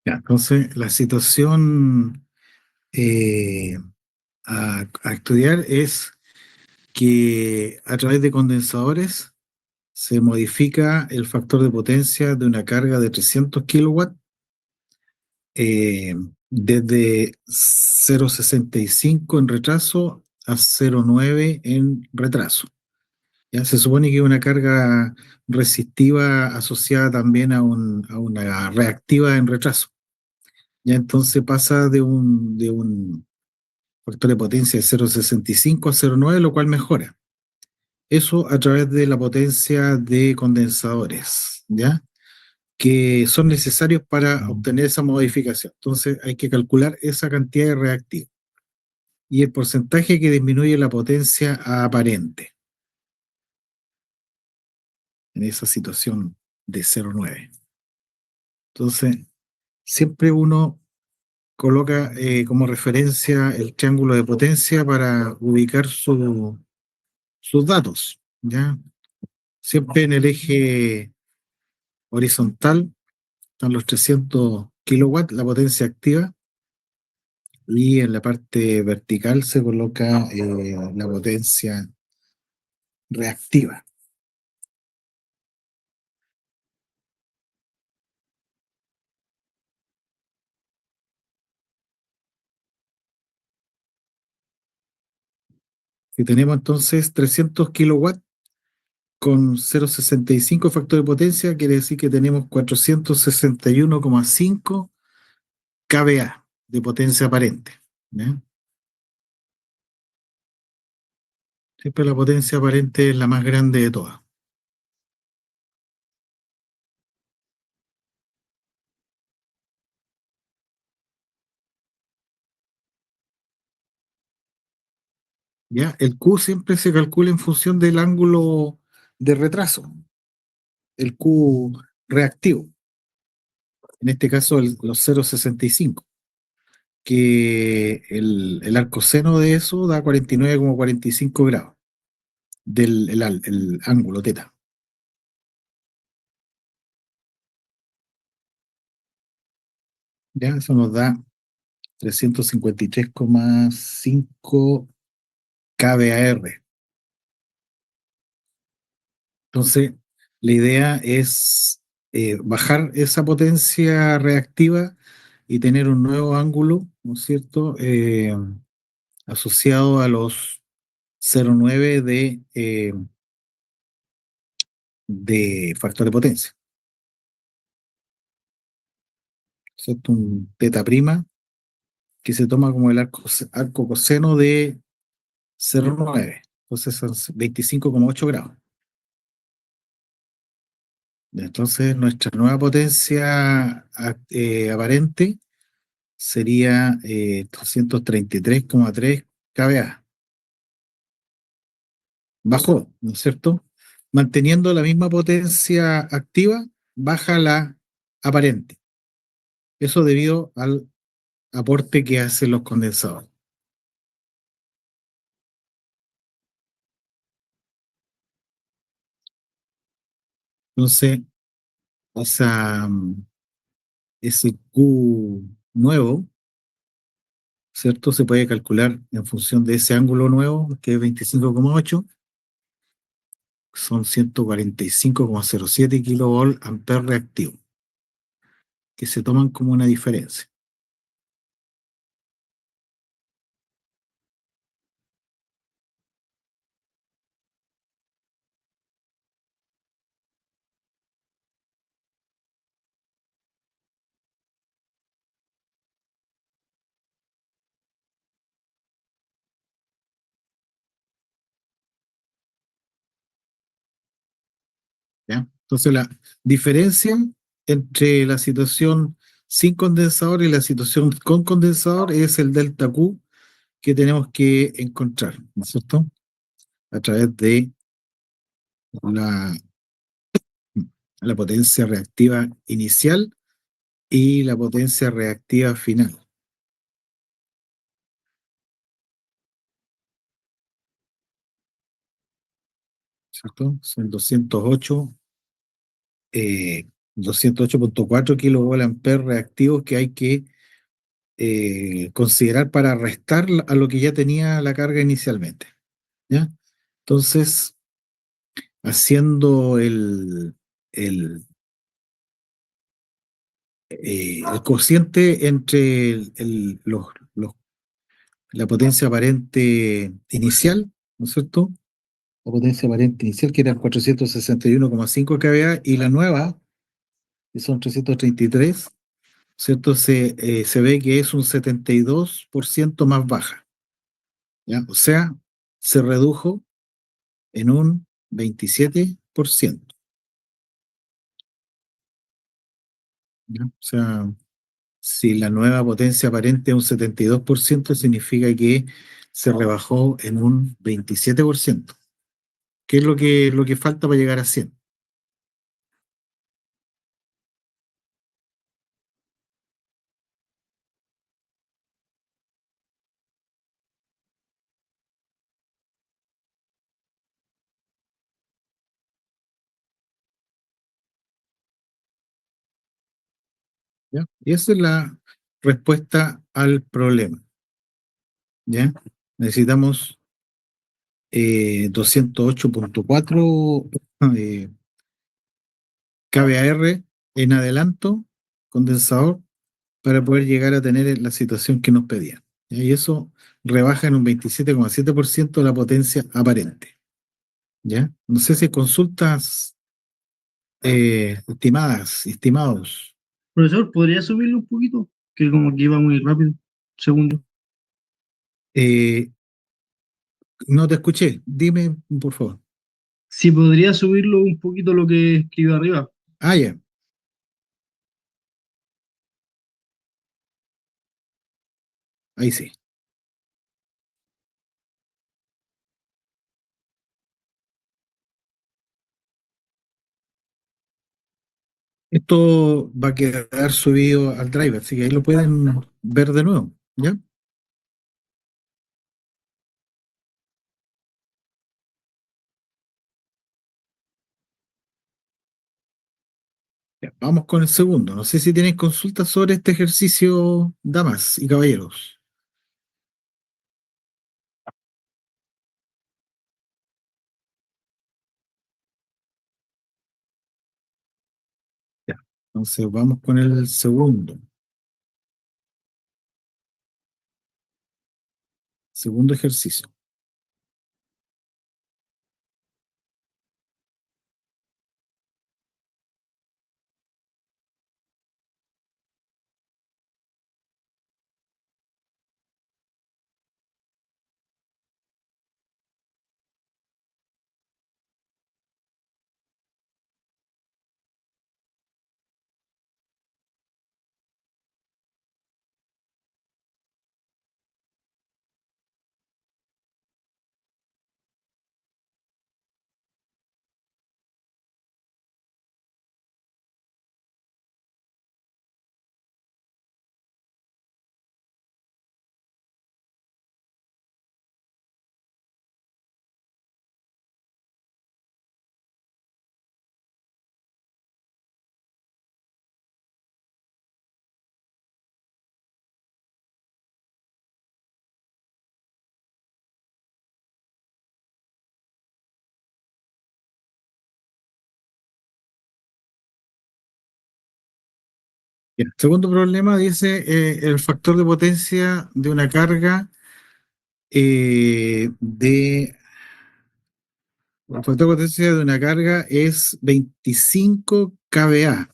Ya, entonces, la situación a estudiar es que a través de condensadores se modifica el factor de potencia de una carga de 300 kilowatts eh, desde 0,65 en retraso a 0,9 en retraso. Ya se supone que una carga resistiva asociada también a una reactiva en retraso. Ya entonces pasa de un factor de potencia de 0,65 a 0,9, lo cual mejora. Eso a través de la potencia de condensadores, ¿ya? Que son necesarios para obtener esa modificación. Entonces hay que calcular esa cantidad de reactivo y el porcentaje que disminuye la potencia aparente en esa situación de 0,9. Entonces, siempre uno coloca como referencia el triángulo de potencia para ubicar sus datos, ¿ya? Siempre en el eje horizontal están los 300 kilowatts, la potencia activa, y en la parte vertical se coloca la potencia reactiva. Si tenemos entonces 300 kilowatts con 0,65 factor de potencia, quiere decir que tenemos 461,5 kVA de potencia aparente, ¿ya? Siempre la potencia aparente es la más grande de todas. ¿Ya? El Q siempre se calcula en función del ángulo de retraso, el Q reactivo, en este caso los 0,65, que el arcoseno de eso da 49,45 grados del ángulo teta. ¿Ya? Eso nos da 353,5 kVAR. Entonces, la idea es bajar esa potencia reactiva y tener un nuevo ángulo, ¿no es cierto?, asociado a los 0,9 de factor de potencia, ¿cierto? Un teta prima que se toma como el arco coseno de 0,9. Entonces son 25,8 grados. Entonces, nuestra nueva potencia aparente sería 233,3 kVA. Bajó, ¿no es cierto? Manteniendo la misma potencia activa, baja la aparente. Eso debido al aporte que hacen los condensadores. Entonces, esa, ese Q nuevo, ¿cierto? Se puede calcular en función de ese ángulo nuevo, que es 25,8, son 145,07 kilovolt amper reactivo, que se toman como una diferencia. ¿Ya? Entonces, la diferencia entre la situación sin condensador y la situación con condensador es el delta Q que tenemos que encontrar, ¿no es cierto? A través de la, la potencia reactiva inicial y la potencia reactiva final, ¿cierto? Son 208 208,4 kilovolt reactivos que hay que considerar para restar a lo que ya tenía la carga inicialmente. ¿Ya? Entonces, haciendo el, el cociente entre la potencia aparente inicial, ¿no es cierto? La potencia aparente inicial, que eran 461,5 kVA, y la nueva, que son 333, ¿cierto? Se ve que es un 72% más baja, ¿ya? O sea, se redujo en un 27%, ¿ya? O sea, si la nueva potencia aparente es un 72%, significa que se rebajó en un 27%. ¿Qué es lo que falta para llegar a 100? ¿Ya? Y esa es la respuesta al problema, ¿ya? Necesitamos 208,4 eh, kVAR en adelanto, condensador, para poder llegar a tener la situación que nos pedían. ¿Ya? Y eso rebaja en un 27,7% la potencia aparente. ¿Ya? No sé si consultas estimados. Profesor, ¿podría subirlo un poquito? Que como que iba muy rápido. Segundo. Eh, no te escuché, dime por favor. Si podría subirlo un poquito lo que escribió arriba. Ah, ya, ahí sí. Esto va a quedar subido al driver, así que ahí lo pueden ver de nuevo. ¿Ya? Ya, vamos con el segundo. No sé si tienen consultas sobre este ejercicio, damas y caballeros. Ya. Entonces vamos con el segundo ejercicio. Bien. Segundo problema dice el factor de potencia de una carga el factor de potencia de una carga es 25 kVA.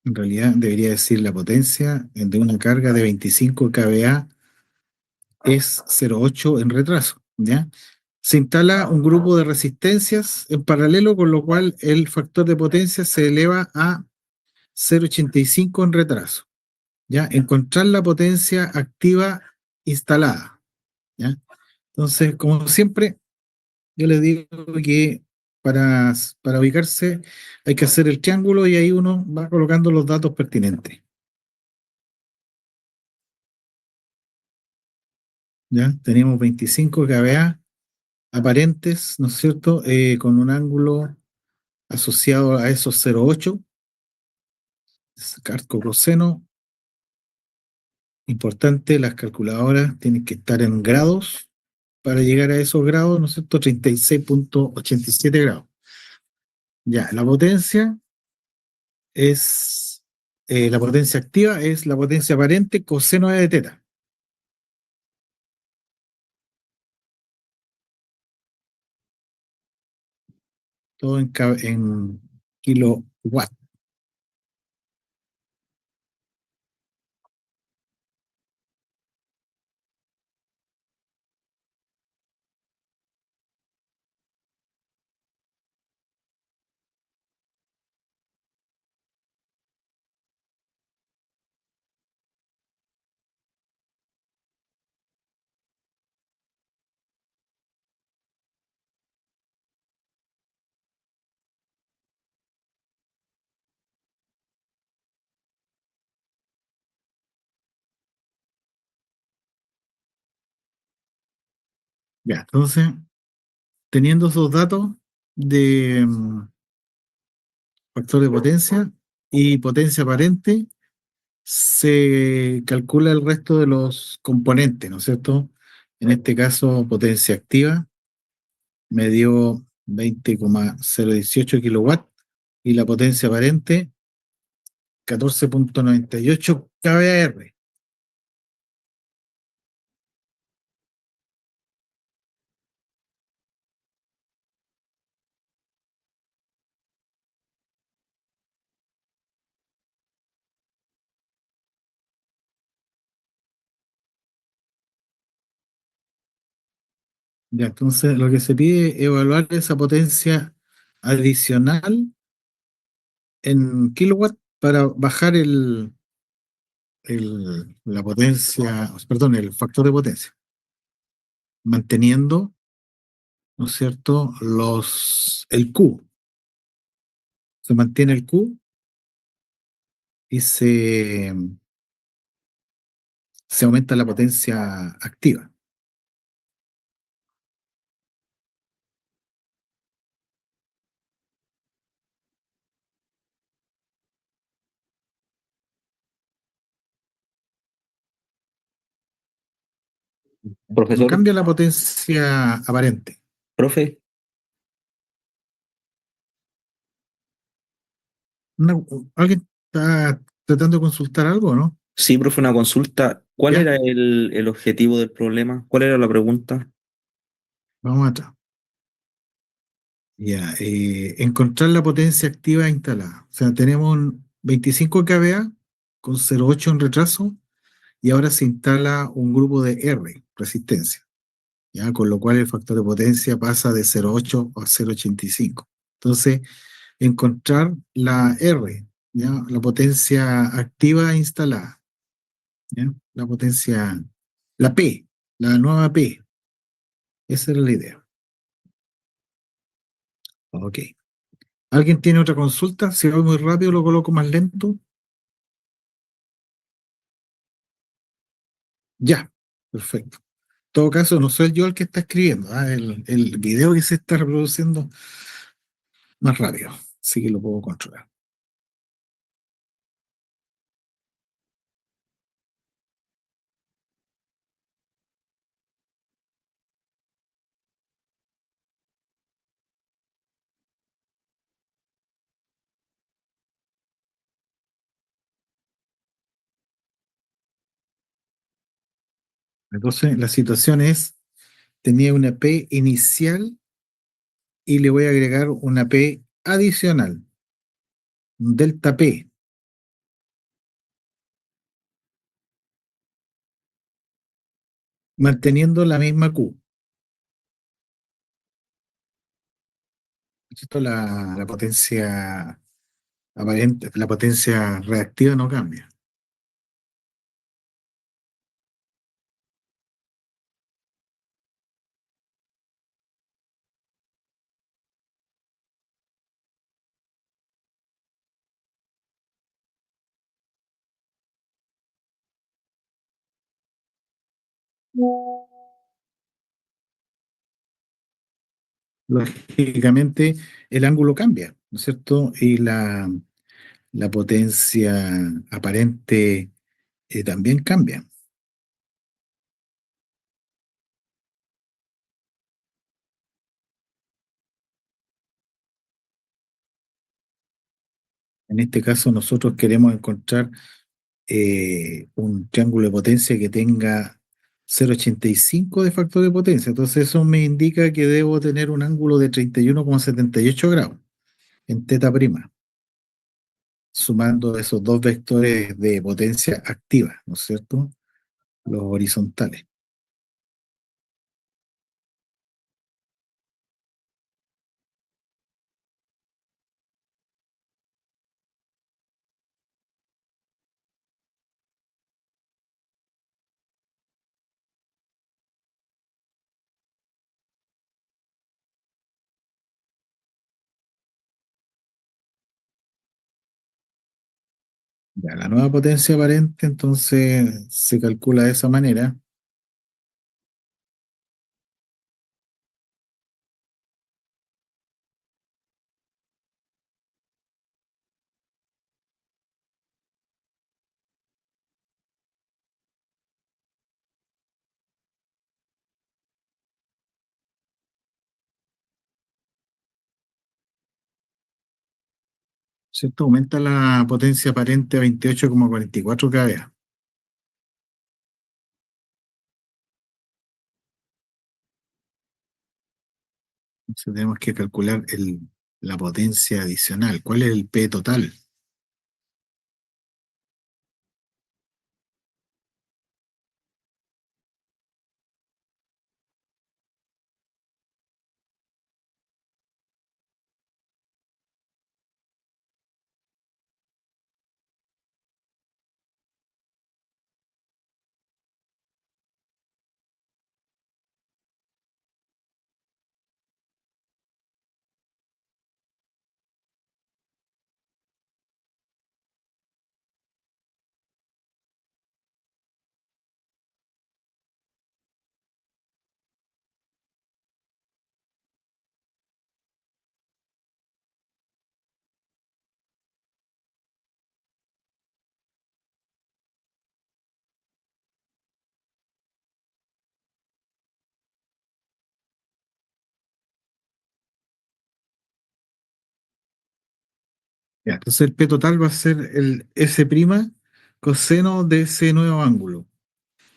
En realidad debería decir la potencia de una carga de 25 kVA es 0,8 en retraso, ¿ya? Se instala un grupo de resistencias en paralelo, con lo cual el factor de potencia se eleva a 0,85 en retraso, ¿ya? Encontrar la potencia activa instalada, ¿ya? Entonces, como siempre, yo les digo que para ubicarse hay que hacer el triángulo y ahí uno va colocando los datos pertinentes, ¿ya? Tenemos 25 kVA aparentes, ¿no es cierto? Con un ángulo asociado a esos 0,8, arco coseno. Importante, las calculadoras tienen que estar en grados para llegar a esos grados, ¿no es cierto? 36,87 grados. Ya, es, la potencia activa es la potencia aparente coseno de teta, todo en kilowatt. Ya, entonces, teniendo esos datos de factor de potencia y potencia aparente, se calcula el resto de los componentes, ¿no es cierto? En este caso, potencia activa me dio 20,018 kilowatts y la potencia aparente 14,98 kVAR. Ya, entonces lo que se pide es evaluar esa potencia adicional en kilowatt para bajar la potencia, perdón, el factor de potencia, manteniendo, ¿no es cierto?, el Q. Se mantiene el Q y se aumenta la potencia activa. No Profesor, cambia la potencia aparente. profe, Una- ¿Alguien está tratando de consultar algo, no? sí, profe, una consulta. ¿Cuál Ya, era el objetivo del problema? ¿Cuál era la pregunta? vamos atrás. Ya, encontrar la potencia activa instalada. O sea, tenemos un 25 kVA con 0,8 en retraso y ahora se instala un grupo de R, resistencia, ya, con lo cual el factor de potencia pasa de 0,8 a 0,85. Entonces, encontrar la R, ya, la potencia activa instalada, ya, la potencia, la P, la nueva P, esa era la idea. Ok. ¿Alguien tiene otra consulta? Si voy muy rápido, lo coloco más lento. Ya, perfecto. En todo caso, no soy yo el que está escribiendo, el video que se está reproduciendo más rápido, así que lo puedo controlar. Entonces, la situación es, tenía una P inicial y le voy a agregar una P adicional, un delta P, manteniendo la misma Q. Esto la potencia aparente, la potencia reactiva no cambia. lógicamente el ángulo cambia, ¿no es cierto? Y la potencia aparente también cambia. En este caso, nosotros queremos encontrar un triángulo de potencia que tenga 0,85 de factor de potencia. Entonces, eso me indica que debo tener un ángulo de 31,78 grados en teta prima, sumando esos dos vectores de potencia activa, ¿no es cierto? Los horizontales. Ya, la nueva potencia aparente entonces se calcula de esa manera. ¿Cierto? Aumenta la potencia aparente a 28,44 kVA. Entonces tenemos que calcular la potencia adicional. ¿Cuál es el P total? Ya, entonces el P total va a ser el S' coseno de ese nuevo ángulo,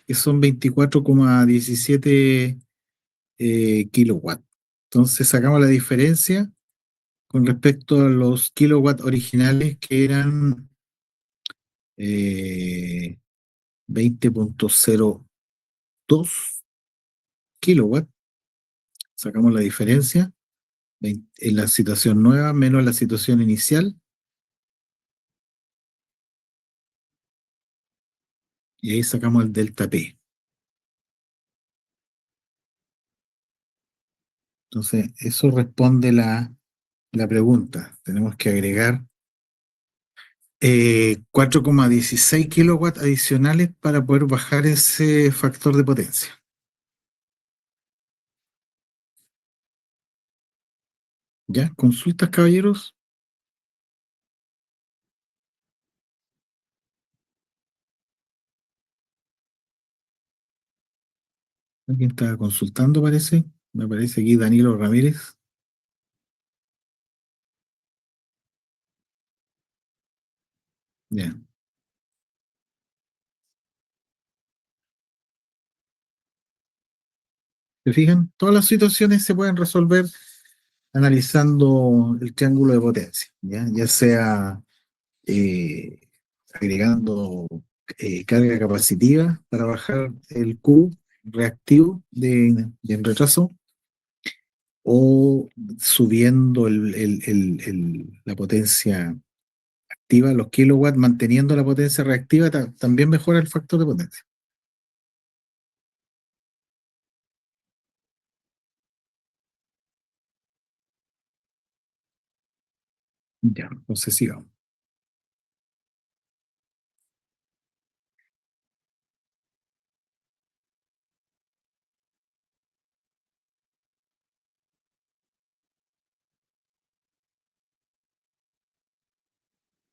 que son 24,17 kilowatts. Entonces sacamos la diferencia con respecto a los kilowatts originales que eran 20,02 kilowatts. Sacamos la diferencia en la situación nueva menos la situación inicial y ahí sacamos el delta P. Entonces, eso responde la pregunta. Tenemos que agregar 4,16 kilowatts adicionales para poder bajar ese factor de potencia. ¿Ya? ¿Consultas, caballeros? ¿Alguien está consultando, parece? Me parece aquí Danilo Ramírez. Ya. ¿Se fijan? Todas las situaciones se pueden resolver analizando el triángulo de potencia, ya sea eh, agregando carga capacitiva para bajar el Q reactivo de retraso o subiendo la potencia activa, los kilowatts, manteniendo la potencia reactiva, también mejora el factor de potencia. Ya, entonces sigamos.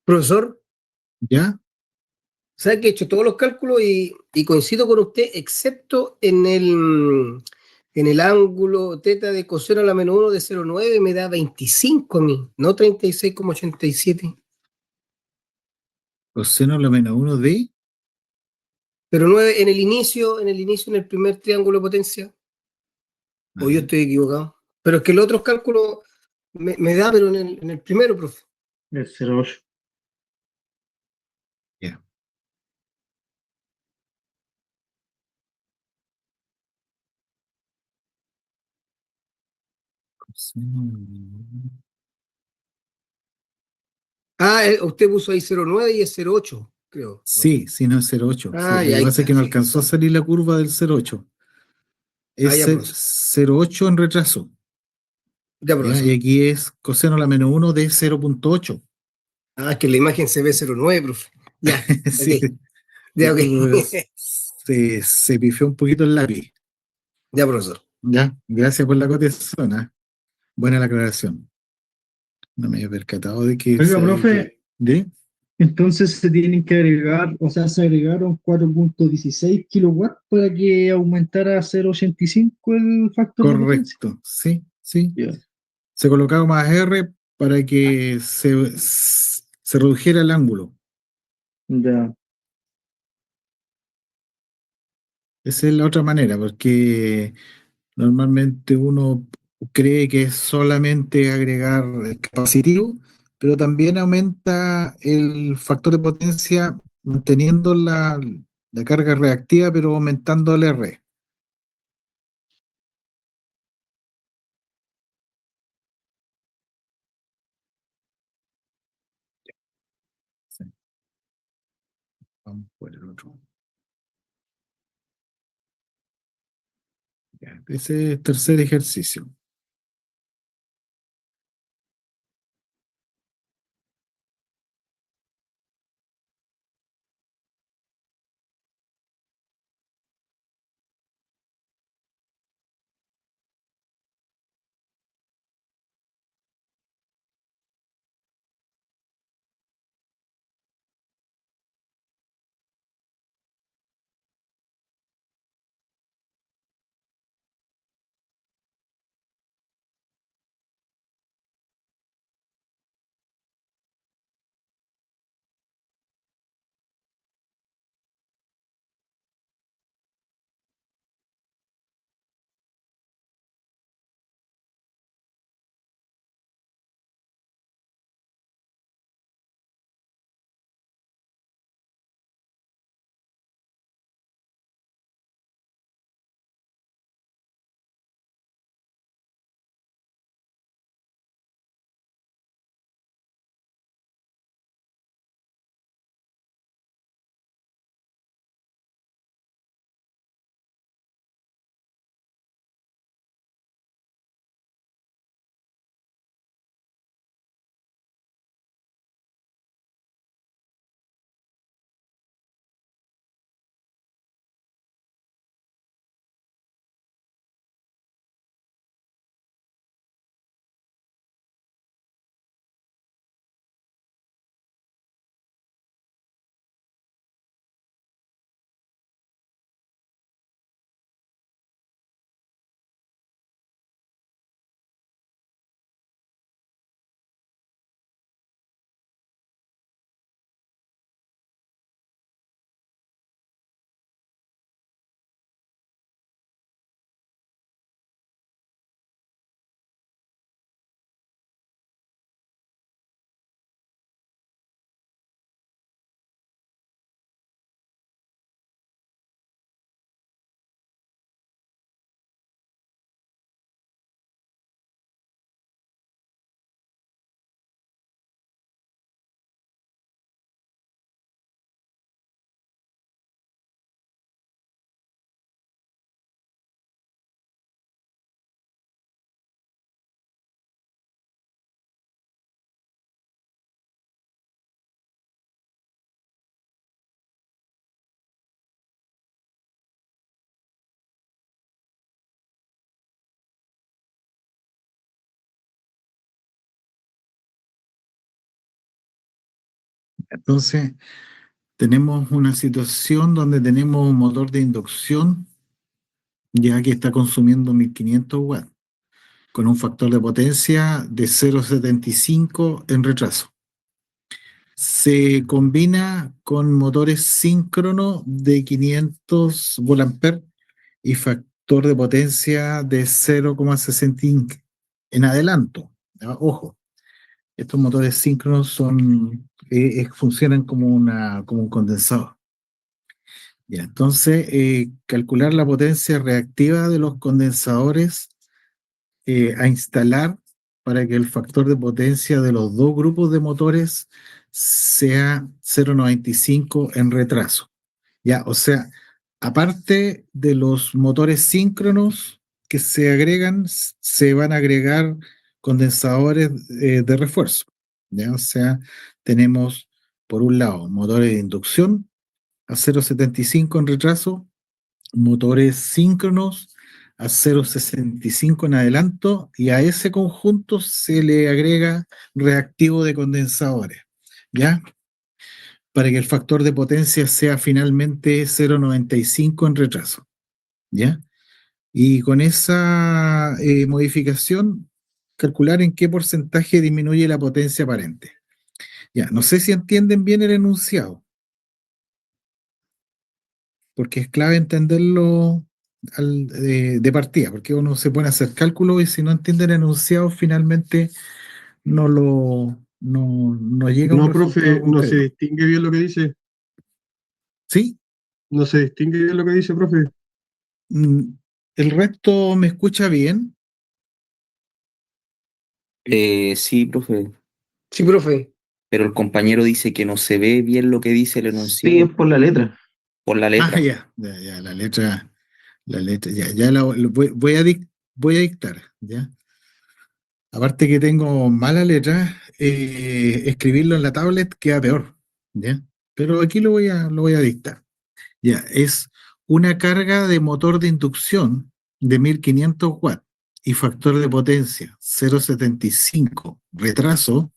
Profesor, ¿Ya? sabe que he hecho todos los cálculos y coincido con usted, excepto en el ángulo teta de coseno a la menos 1 de 0,9 me da 25 a mí, no 36,87. Coseno a la menos 1 de. Pero 9 en el primer triángulo de potencia, o yo Ajá, estoy equivocado. Pero es que los otros cálculos me da, pero en el primero, profe. El 0,8. ya. Coseno. Ah, usted puso ahí 0,9 y es 0,8, creo. Sí, sí, no es 0,8. Sí, Ah, lo y que ahí pasa es está, que no sí. alcanzó a salir la curva del 0,8. Ah, Es ya, profesor. 0,8 en retraso. Ya, ¿Ya? Y profesor. aquí es coseno a la menos 1 de 0,8. Ah, es que en la imagen se ve 0,9, profe. Ya, ok. Sí, Ya, ok. disculpe, se pifió un poquito el lápiz. Ya, profesor. Ya, gracias por la cotización. ¿Ah? Buena la aclaración. No me había percatado de que Oiga, se había profe, ¿De? entonces se tienen que agregar, o sea, se agregaron 4,16 kilowatts para que aumentara a 0,85 el factor de potencia. Correcto, sí, sí. Ya, Se colocaba más R para que se redujera el ángulo. ya, Esa es la otra manera, porque normalmente uno cree que es solamente agregar el capacitivo, pero también aumenta el factor de potencia manteniendo la carga reactiva, pero aumentando el R. Sí, vamos por el otro. Ya, ese es el tercer ejercicio. Entonces, tenemos una situación donde tenemos un motor de inducción ya que está consumiendo 1500 watts, con un factor de potencia de 0,75 en retraso. Se combina con motores síncronos de 500 volt y factor de potencia de 0,65 en adelanto. ¿Ya? Ojo, estos motores síncronos funcionan como un condensador. Ya, entonces, calcular la potencia reactiva de los condensadores a instalar para que el factor de potencia de los dos grupos de motores sea 0,95 en retraso. Ya, o sea, aparte de los motores síncronos que se agregan, se van a agregar condensadores de refuerzo. Ya, o sea, tenemos por un lado motores de inducción a 0,75 en retraso, motores síncronos a 0,65 en adelanto, y a ese conjunto se le agrega reactivo de condensadores, ¿ya? Para que el factor de potencia sea finalmente 0,95 en retraso, ¿ya? Y con esa modificación, calcular en qué porcentaje disminuye la potencia aparente. Ya, no sé si entienden bien el enunciado, porque es clave entenderlo de partida, porque uno se pone a hacer cálculos y si no entiende el enunciado, finalmente no llega a un No, resultado profe, no se concreto. distingue bien lo que dice. ¿Sí? No se distingue bien lo que dice, profe. Mm, ¿El resto me escucha bien? Sí, profe, Sí, profe. pero el compañero dice que no se ve bien lo que dice el Sí, enunciado es por la letra. por la Ah, letra. ya, la letra, ya voy a dictar, ¿ya? Aparte que tengo mala letra, escribirlo en la tablet queda peor, ¿ya? Pero aquí lo voy a dictar. Ya, es una carga de motor de inducción de 1500 watts y factor de potencia 0,75 retraso,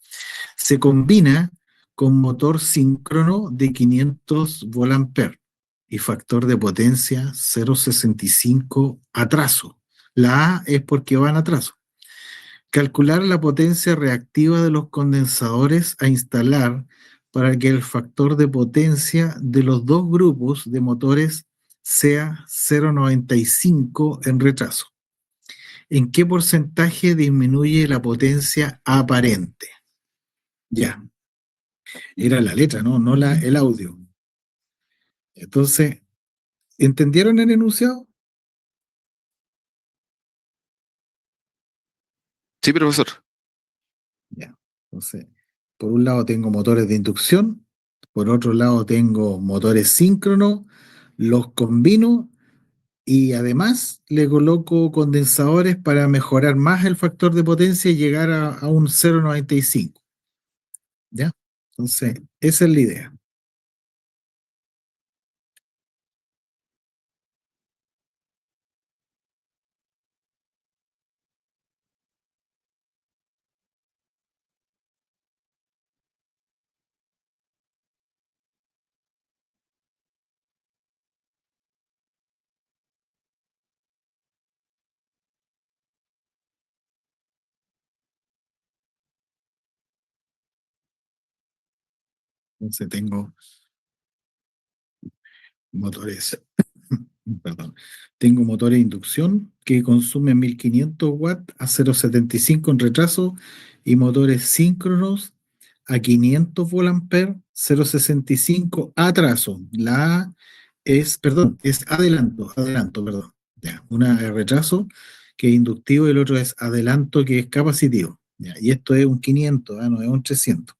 se combina con motor síncrono de 500 volt y factor de potencia 0,65 atraso. La A es porque van atraso. Calcular la potencia reactiva de los condensadores a instalar para que el factor de potencia de los dos grupos de motores sea 0,95 en retraso. ¿En qué porcentaje disminuye la potencia aparente? Ya, era la letra, ¿no? No el audio. Entonces, ¿entendieron el enunciado? Sí, profesor. Ya. Entonces, por un lado tengo motores de inducción, por otro lado tengo motores síncronos, los combino y además le coloco condensadores para mejorar más el factor de potencia y llegar a un 0,95. ¿Ya? Entonces, esa es la idea. Entonces tengo motores, perdón, tengo motores de inducción que consumen 1500 watts a 0,75 en retraso y motores síncronos a 500 volt 0,65 atraso. La A es adelanto, perdón. Ya, una es retraso que es inductivo y el otro es adelanto que es capacitivo. Ya, y esto es un 500, no es un 300.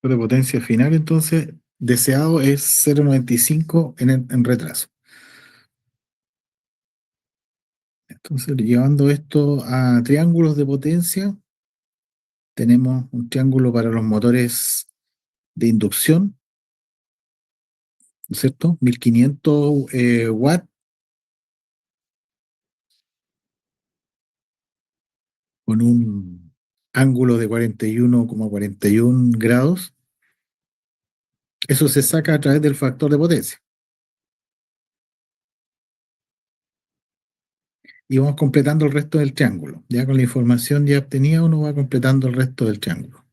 De potencia final, entonces, deseado es 0,95 en retraso. Entonces, llevando esto a triángulos de potencia, tenemos un triángulo para los motores de inducción, ¿no es cierto? 1500 watts con un ángulo de 41,41 grados. Eso se saca a través del factor de potencia. Y vamos completando el resto del triángulo. Ya con la información ya obtenida, uno va completando el resto del triángulo.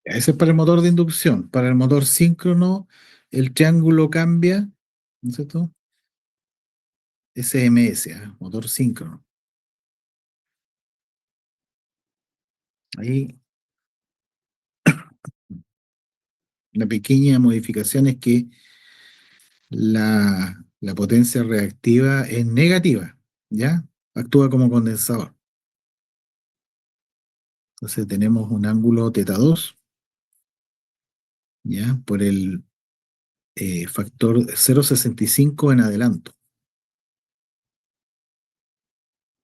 Ese es para el motor de inducción. Para el motor síncrono, el triángulo cambia, ¿no es cierto? SMS, motor síncrono. Ahí la pequeña modificación es que la potencia reactiva es negativa, ¿ya? Actúa como condensador. Entonces tenemos un ángulo θ2, ¿ya? Por el factor 0,65 en adelanto,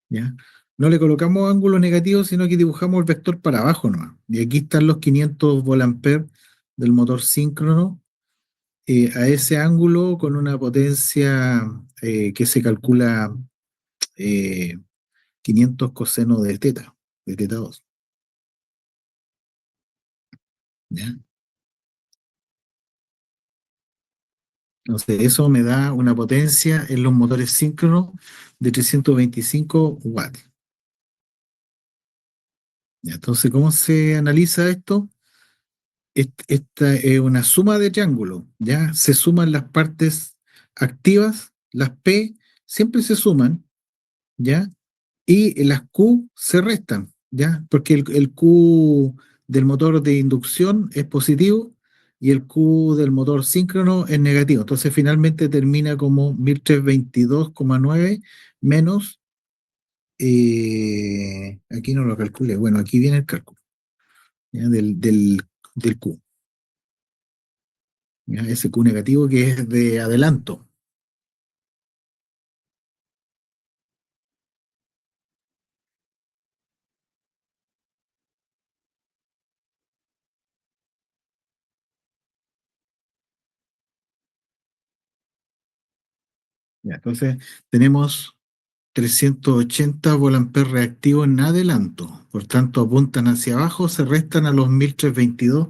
¿ya? No le colocamos ángulo negativo, sino que dibujamos el vector para abajo nomás. Y aquí están los 500 volamperes del motor síncrono a ese ángulo con una potencia que se calcula 500 coseno de teta, de θ2, ¿ya? Entonces, eso me da una potencia en los motores síncronos de 325 watts. ¿Ya? Entonces, ¿cómo se analiza esto? Esta es una suma de triángulos, ¿ya? Se suman las partes activas, las P siempre se suman, ¿ya? Y las Q se restan, ¿ya? Porque el Q del motor de inducción es positivo y el Q del motor síncrono es negativo. Entonces finalmente termina como 1322,9 menos, aquí no lo calculé, bueno, aquí viene el cálculo, ¿ya? Del Q, ¿ya? Ese Q negativo que es de adelanto. ¿Ya? Entonces tenemos 380 volamperes reactivos en adelanto, por tanto apuntan hacia abajo, se restan a los 1322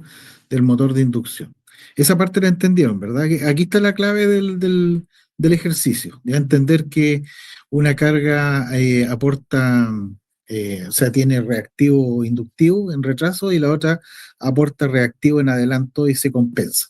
del motor de inducción. Esa parte la entendieron, ¿verdad? Que aquí está la clave del ejercicio, de entender que una carga aporta, o sea, tiene reactivo inductivo en retraso y la otra aporta reactivo en adelanto y se compensa.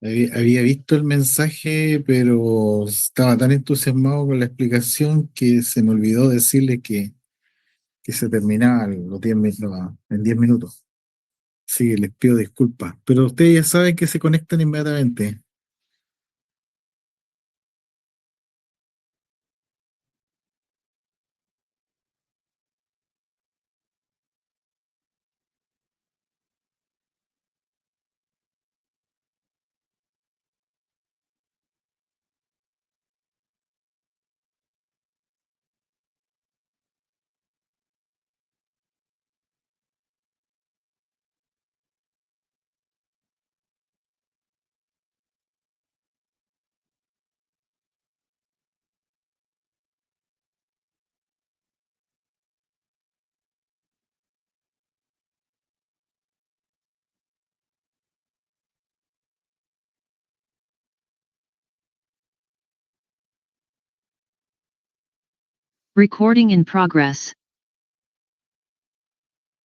Había visto el mensaje, pero estaba tan entusiasmado con la explicación que se me olvidó decirle que se terminaba los 10 en 10 minutos. Sí, les pido disculpas. Pero ustedes ya saben que se conectan inmediatamente. Recording in progress.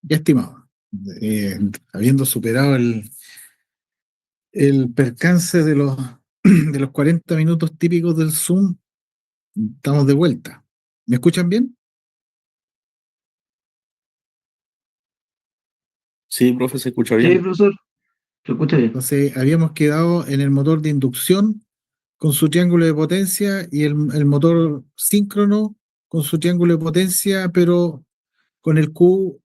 Ya, estimado, habiendo superado el percance de de los 40 minutos típicos del Zoom, estamos de vuelta. ¿Me escuchan bien? Sí, profe, se escucha Sí, bien. profesor, se escucha bien. Entonces, habíamos quedado en el motor de inducción con su triángulo de potencia y el motor síncrono con su triángulo de potencia, pero con el Q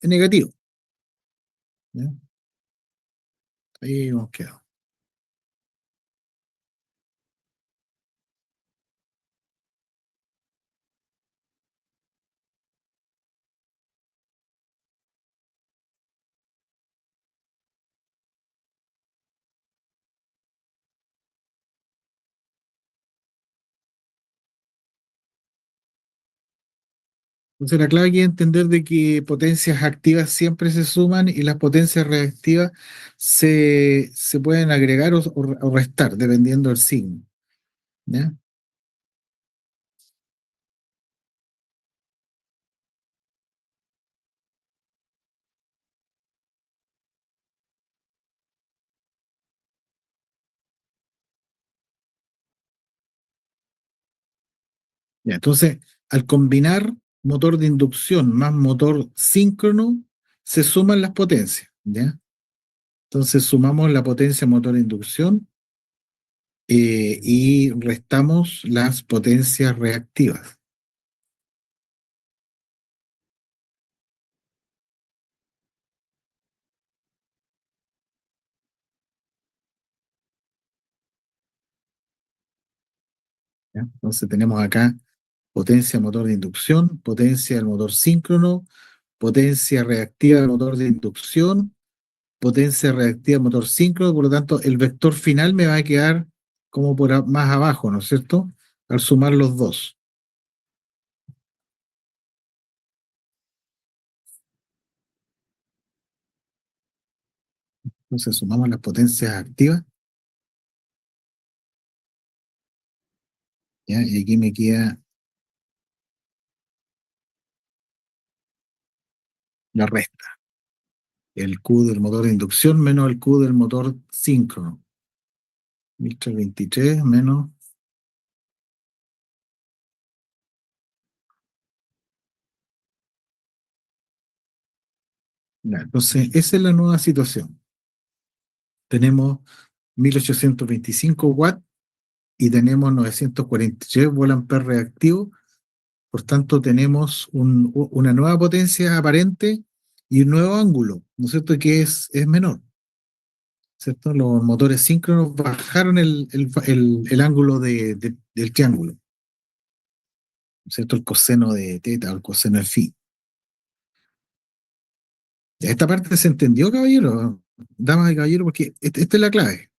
negativo. ¿Ya? Ahí hemos quedado. Entonces, la clave aquí es entender de que potencias activas siempre se suman y las potencias reactivas se pueden agregar o restar dependiendo del signo. ¿Ya? Ya, entonces, al combinar motor de inducción más motor síncrono, se suman las potencias. ¿Ya? Entonces, sumamos la potencia motor de inducción y restamos las potencias reactivas. ¿Ya? Entonces, tenemos acá potencia motor de inducción, potencia del motor síncrono, potencia reactiva del motor de inducción, potencia reactiva del motor síncrono, por lo tanto, el vector final me va a quedar como más abajo, ¿no es cierto? Al sumar los dos. Entonces, sumamos las potencias activas, ¿ya? Y aquí me queda la resta. El Q del motor de inducción menos el Q del motor síncrono. 1323 menos. Ya, entonces, esa es la nueva situación. Tenemos 1825 watts y tenemos 943 volt-ampere reactivos. Por tanto, tenemos una nueva potencia aparente y un nuevo ángulo, ¿no es cierto? Que es menor, ¿cierto? Los motores síncronos bajaron el ángulo del triángulo, ¿no es cierto? El coseno de teta o el coseno de phi. Esta parte se entendió, caballero, damas y caballeros, porque esta es la clave.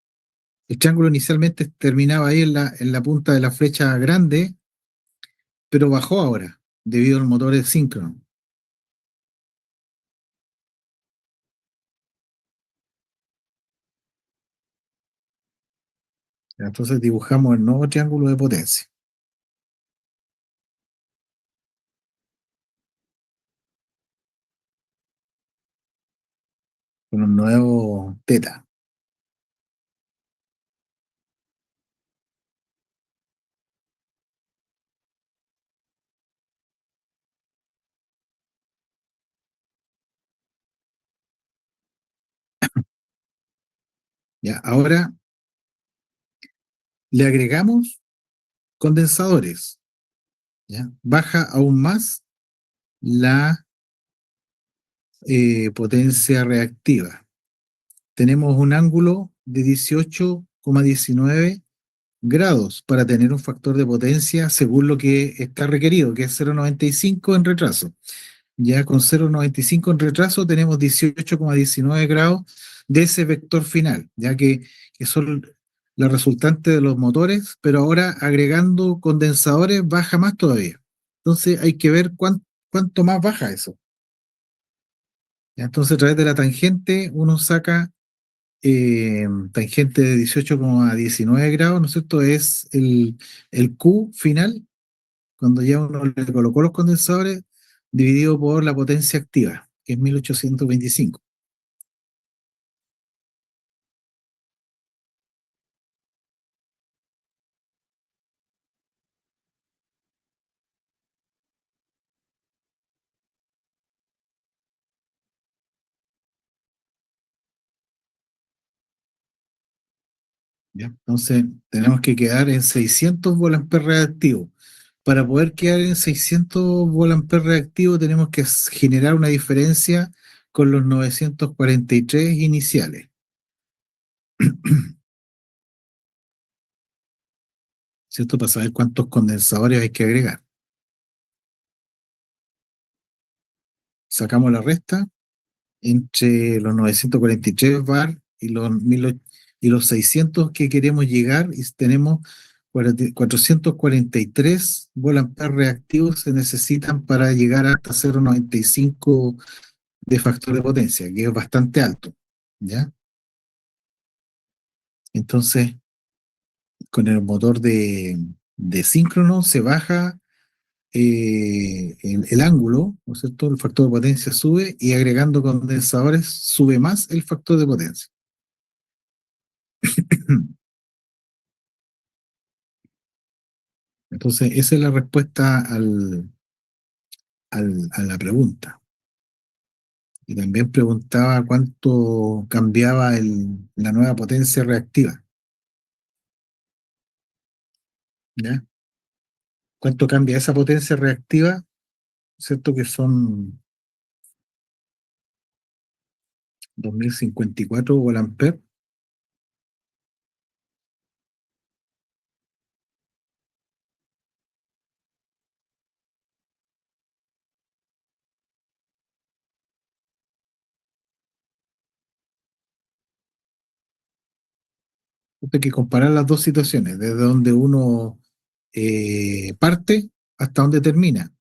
El triángulo inicialmente terminaba ahí en la punta de la flecha grande, pero bajó ahora, debido al motor síncrono. Entonces dibujamos el nuevo triángulo de potencia, con un nuevo teta. ¿Ya? Ahora le agregamos condensadores. ¿Ya? Baja aún más la potencia reactiva. Tenemos un ángulo de 18,19 grados para tener un factor de potencia según lo que está requerido, que es 0,95 en retraso. Ya con 0,95 en retraso tenemos 18,19 grados de ese vector final, ya que son la resultante de los motores, pero ahora agregando condensadores baja más todavía. Entonces hay que ver cuánto más baja eso. ¿Ya? Entonces a través de la tangente uno saca tangente de 18,19 grados, ¿no es cierto? Es el Q final cuando ya uno le colocó los condensadores, dividido por la potencia activa, que es 1825. ¿Ya? Entonces, tenemos que quedar en 600 volamperes reactivos. Para poder quedar en 600 volamperes reactivos, tenemos que generar una diferencia con los 943 iniciales. ¿Cierto? Para saber cuántos condensadores hay que agregar. Sacamos la resta entre los 943 bar y los 600 que queremos llegar, y tenemos 443 volamperes reactivos se necesitan para llegar hasta 0,95 de factor de potencia, que es bastante alto, ¿ya? Entonces, con el motor de síncrono se baja el ángulo, ¿no es cierto? El factor de potencia sube, y agregando condensadores sube más el factor de potencia. Entonces, esa es la respuesta a la pregunta. Y también preguntaba cuánto cambiaba la nueva potencia reactiva, ¿ya? ¿Cuánto cambia esa potencia reactiva? ¿Cierto? Que son 2054 volamperes. Hay que comparar las dos situaciones, desde donde uno parte hasta donde termina.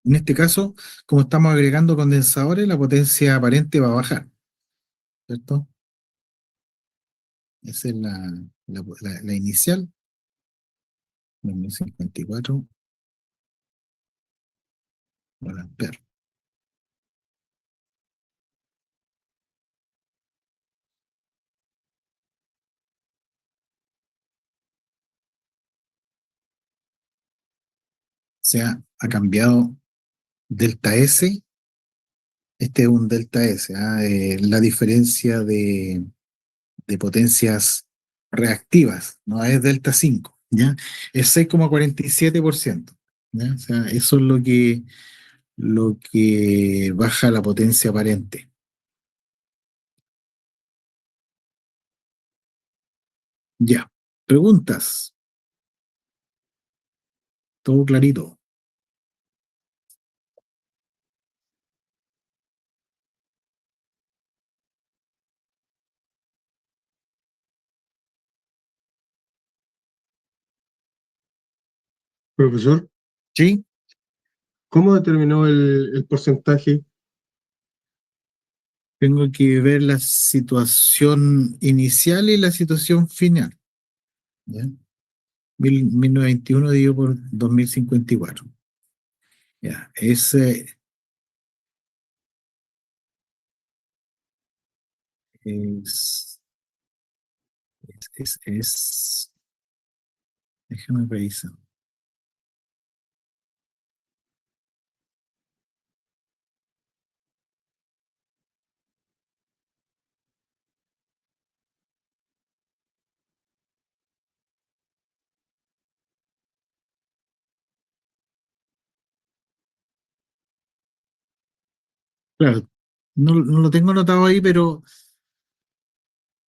En este caso, como estamos agregando condensadores, la potencia aparente va a bajar, ¿cierto? Esa es la inicial, 2054 volamperes. O sea, ha cambiado delta S. Este es un delta S, la diferencia de potencias reactivas, no es delta 5, ¿ya? Es 6,47%, ¿ya? O sea, eso es lo que baja la potencia aparente. Ya. Preguntas. Todo clarito. Profesor, ¿Sí? ¿cómo determinó el porcentaje? Tengo que ver la situación inicial y la situación final, ¿ya? 1921 dividido por 2054. Ya, es, es, déjame revisar. Claro, no lo tengo anotado ahí, pero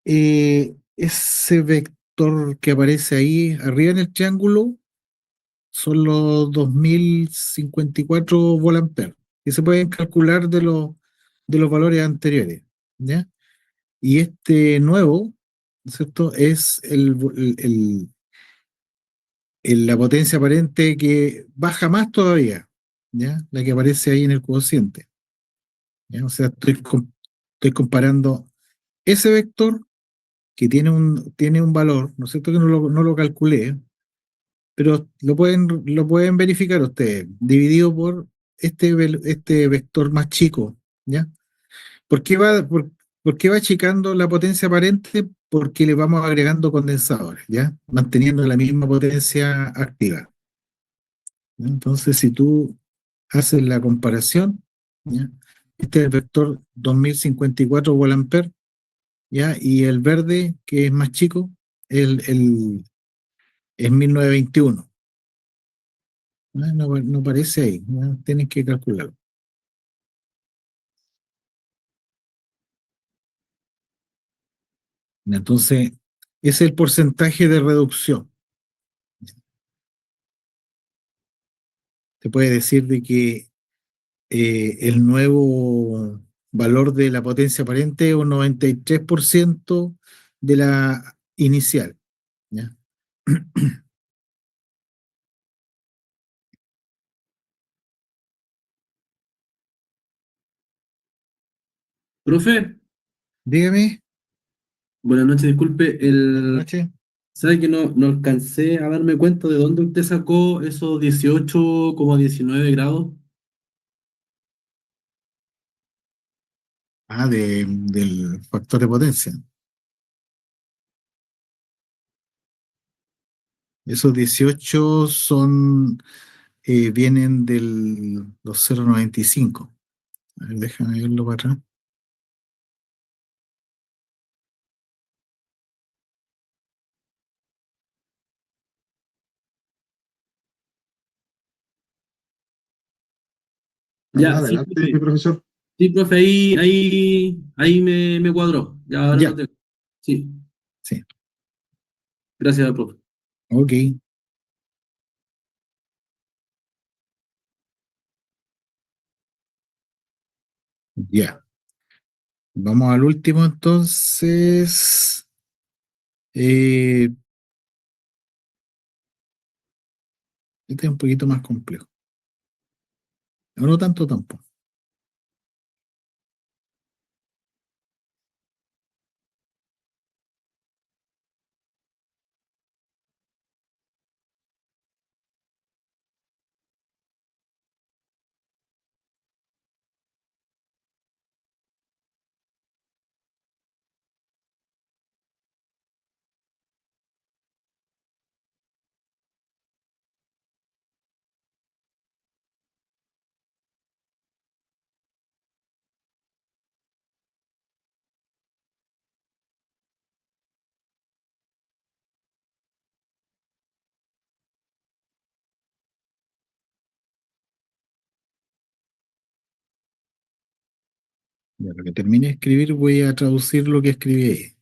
ese vector que aparece ahí arriba en el triángulo son los 2054 volamperes, que se pueden calcular de los valores anteriores, ¿ya? Y este nuevo, ¿cierto? Es la potencia aparente que baja más todavía, ¿ya? La que aparece ahí en el cociente, ¿ya? O sea, estoy comparando ese vector que tiene un valor, ¿no es cierto? Que no lo calculé, pero lo pueden verificar ustedes, dividido por este vector más chico, ¿ya? ¿Por qué va achicando la potencia aparente? Porque le vamos agregando condensadores, ¿ya? Manteniendo la misma potencia activa. ¿Ya? Entonces, si tú haces la comparación, ¿ya? Este es el vector 2054 Volt-Ampere, ¿ya? Y el verde, que es más chico, es 1921. No aparece ahí, ¿ya? Tienes que calcularlo. Entonces, ese es el porcentaje de reducción. Te puede decir de que el nuevo valor de la potencia aparente es un 93% de la inicial, ¿ya? Profe, Dígame, buenas noches, disculpe, buenas noches. ¿sabe que no alcancé a darme cuenta de dónde usted sacó esos 18,19 grados? Del factor de potencia. Esos 18 vienen los 0,95. A ver, déjame verlo para atrás. Ya, Adelante, mi profesor. sí, profe, ahí me cuadró. Ya ahora lo Ya, tengo. Sí, sí, gracias, profe. ok, ya. Vamos al último entonces. Eh, este es un poquito más complejo. No tanto tampoco. Ya, lo que termine de escribir voy a traducir lo que escribí ahí.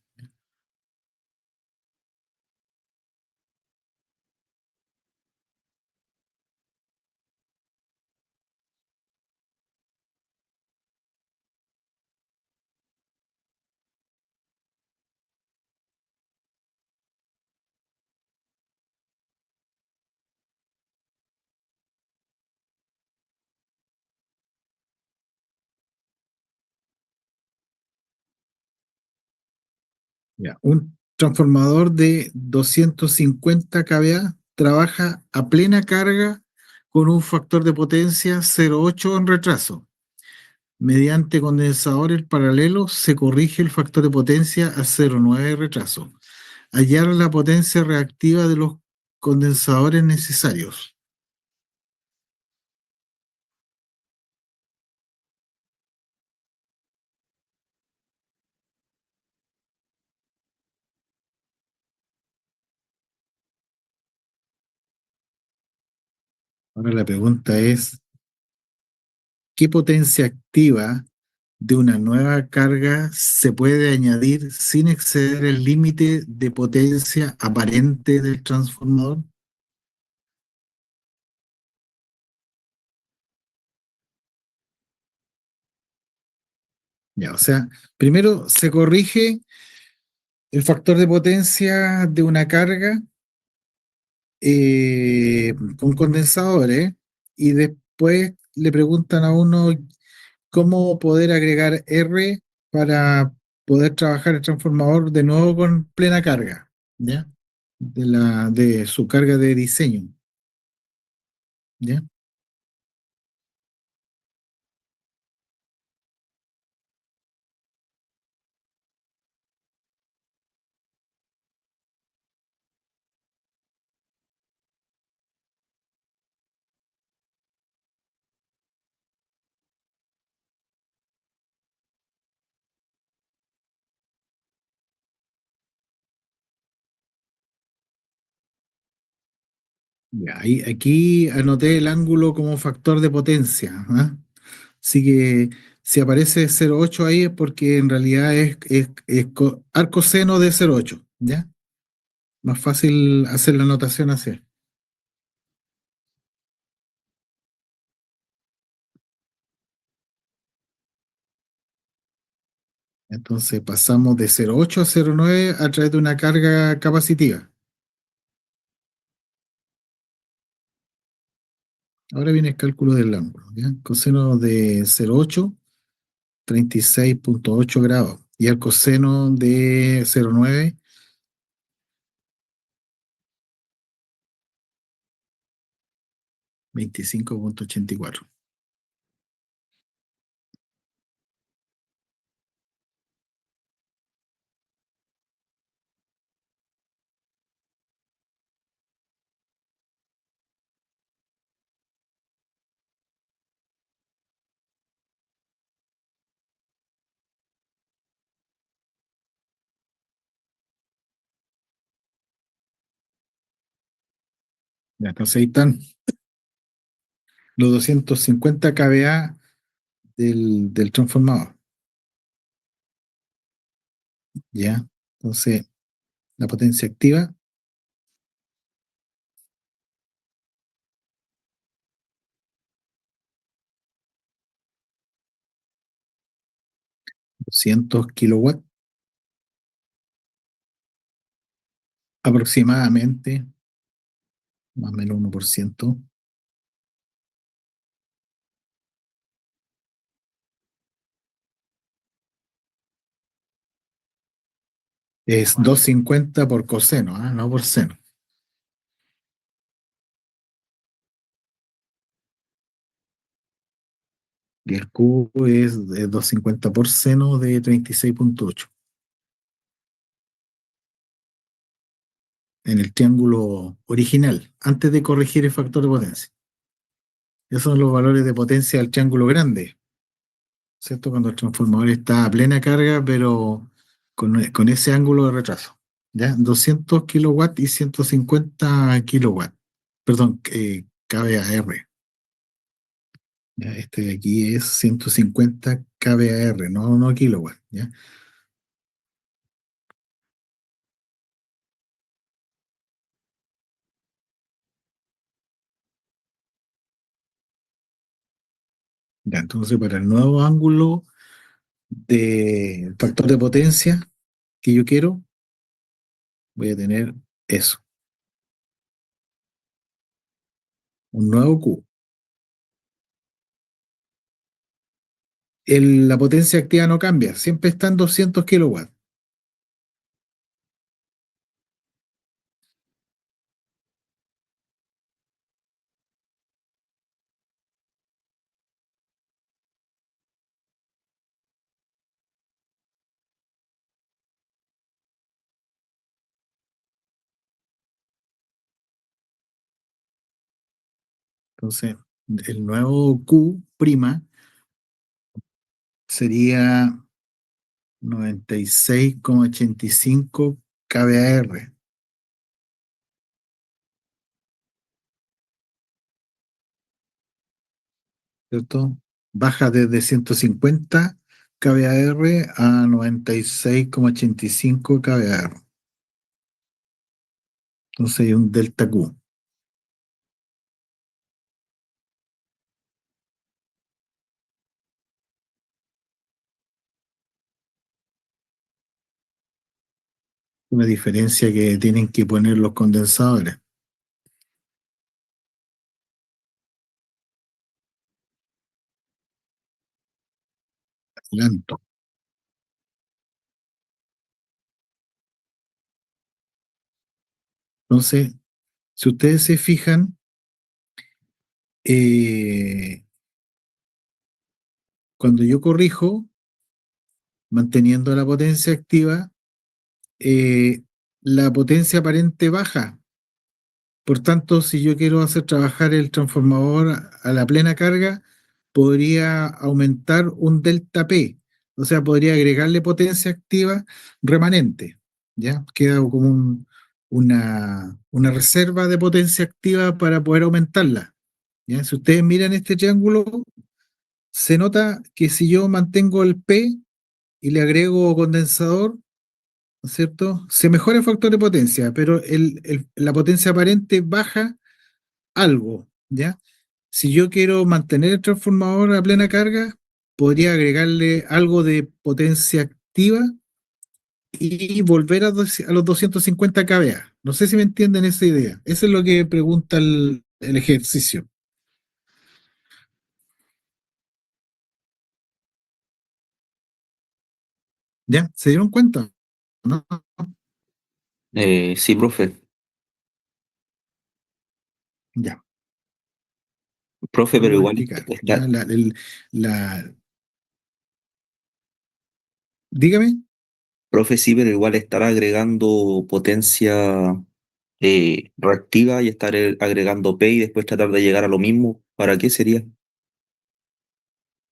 Ya, un transformador de 250 kVA trabaja a plena carga con un factor de potencia 0,8 en retraso. Mediante condensadores paralelos se corrige el factor de potencia a 0,9 de retraso. Hallar la potencia reactiva de los condensadores necesarios. Ahora la pregunta es, ¿qué potencia activa de una nueva carga se puede añadir sin exceder el límite de potencia aparente del transformador? Ya, o sea, primero se corrige el factor de potencia de una carga con condensadores y después le preguntan a uno cómo poder agregar R para poder trabajar el transformador de nuevo con plena carga, ¿ya? de su carga de diseño. ¿Ya? Ya, aquí anoté el ángulo como factor de potencia. ¿Ah? Así que si aparece 0,8 ahí es porque en realidad es arco seno de 0,8. ¿Ya? Más fácil hacer la anotación así. Entonces pasamos de 0,8 a 0,9 a través de una carga capacitiva. Ahora viene el cálculo del ángulo. ¿Ya? Coseno de 0,8, 36,8 grados. Y el coseno de 0,9, 25,84. Ya, entonces ahí están los 250 kVA del transformador. ¿Ya? Entonces, la potencia activa, 200 kilowatts aproximadamente, más o menos 1%. Es 250 por coseno, ¿ah? No por seno. Y el cubo es de 250 por seno de 36,8 en el triángulo original, antes de corregir el factor de potencia. Esos son los valores de potencia del triángulo grande, ¿cierto? Cuando el transformador está a plena carga, pero con ese ángulo de retraso. ¿Ya? 200 kilowatts y 150 kilowatts. Perdón, kVAR. ¿Ya? Este de aquí es 150 kVAR, no kilowatts. ¿Ya? Ya, entonces, para el nuevo ángulo de factor de potencia que yo quiero, voy a tener eso, un nuevo Q. La potencia activa no cambia, siempre está en 200 kilowatts. Entonces, el nuevo Q prima sería 96,85 kVAR, ¿cierto? Baja desde 150 kVAR a 96,85 kVAR. Entonces hay un delta Q. Una diferencia que tienen que poner los condensadores. Adelanto. Entonces, si ustedes se fijan, eh, cuando yo corrijo, manteniendo la potencia activa, eh, la potencia aparente baja. Por tanto, si yo quiero hacer trabajar el transformador a la plena carga, podría aumentar un delta P, o sea, podría agregarle potencia activa remanente, ¿ya? Queda como una reserva de potencia activa para poder aumentarla, ¿ya? Si ustedes miran este triángulo, se nota que si yo mantengo el P y le agrego condensador, ¿no es cierto? Se mejora el factor de potencia, pero la potencia aparente baja algo, ¿ya? Si yo quiero mantener el transformador a plena carga, podría agregarle algo de potencia activa y volver a los 250 kVA. No sé si me entienden esa idea. Eso es lo que pregunta el ejercicio. ¿Ya? ¿Se dieron cuenta? ¿No? Sí, profe. Ya, Profe, pero vuelvo a igual explicar. está, ¿Ya? Dígame. profe, sí, pero igual estar agregando potencia reactiva y estar agregando P y después tratar de llegar a lo mismo. ¿Para qué sería?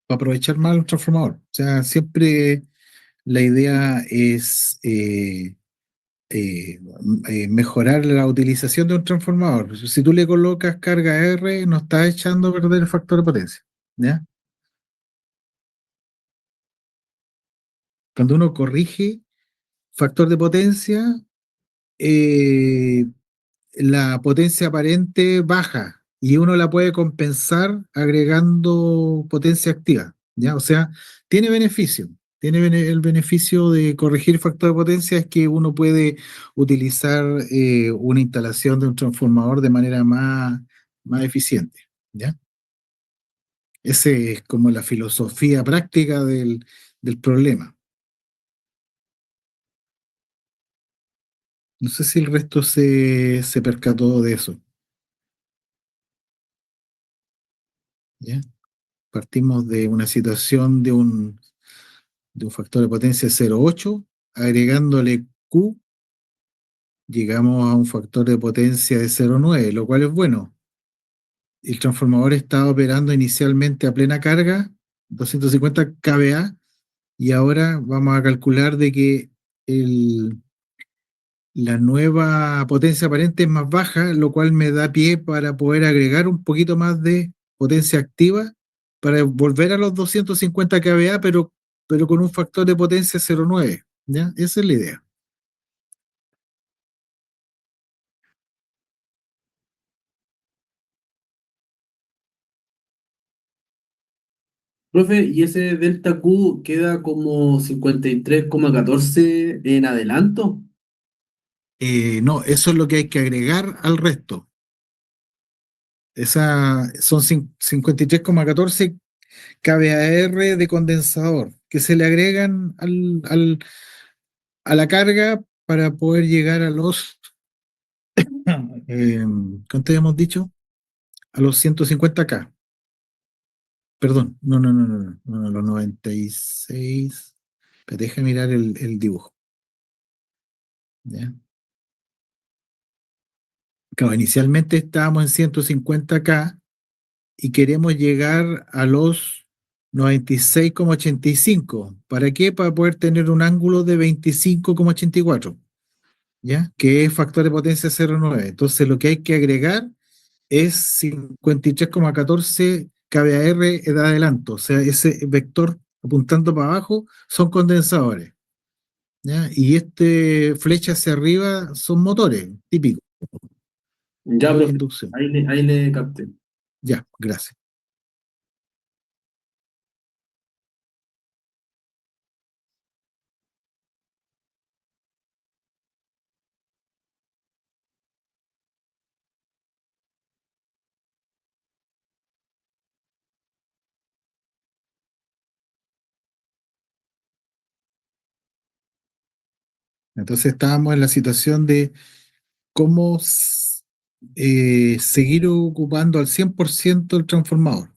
Aprovechar más un transformador. O sea, siempre la idea es mejorar la utilización de un transformador. Si tú le colocas carga R, no estás echando a perder el factor de potencia. ¿Ya? Cuando uno corrige factor de potencia, eh, la potencia aparente baja y uno la puede compensar agregando potencia activa, ¿ya? O sea, tiene beneficio. El beneficio de corregir factor de potencia es que uno puede utilizar una instalación de un transformador de manera más eficiente, ¿ya? Esa es como la filosofía práctica del problema. No sé si el resto se percató de eso, ¿ya? Partimos de una situación de un factor de potencia 0,8, agregándole Q, llegamos a un factor de potencia de 0,9, lo cual es bueno. El transformador estaba operando inicialmente a plena carga, 250 kVA, y ahora vamos a calcular de que el, la nueva potencia aparente es más baja, lo cual me da pie para poder agregar un poquito más de potencia activa para volver a los 250 kVA, pero con un factor de potencia 0,9. ¿Ya? Esa es la idea. Profe, ¿y ese delta Q queda como 53,14 en adelanto? No, eso es lo que hay que agregar al resto. Son 53,14 kVAR de condensador que se le agregan a la carga para poder llegar a los, ¿cuánto habíamos dicho? A los 150K. Perdón, no, los 96. Pero deja mirar el dibujo. ¿Ya? Claro, inicialmente estábamos en 150K y queremos llegar a los 96,85. ¿Para qué? Para poder tener un ángulo de 25,84, ¿ya? Que es factor de potencia 0,9. Entonces lo que hay que agregar es 53,14 kVAR de adelanto. O sea, ese vector apuntando para abajo son condensadores, ¿ya? Y este flecha hacia arriba son motores típicos, Ya, motores de profe, inducción. ahí le capté. Ya, gracias. Entonces estábamos en la situación de cómo seguir ocupando al 100% el transformador.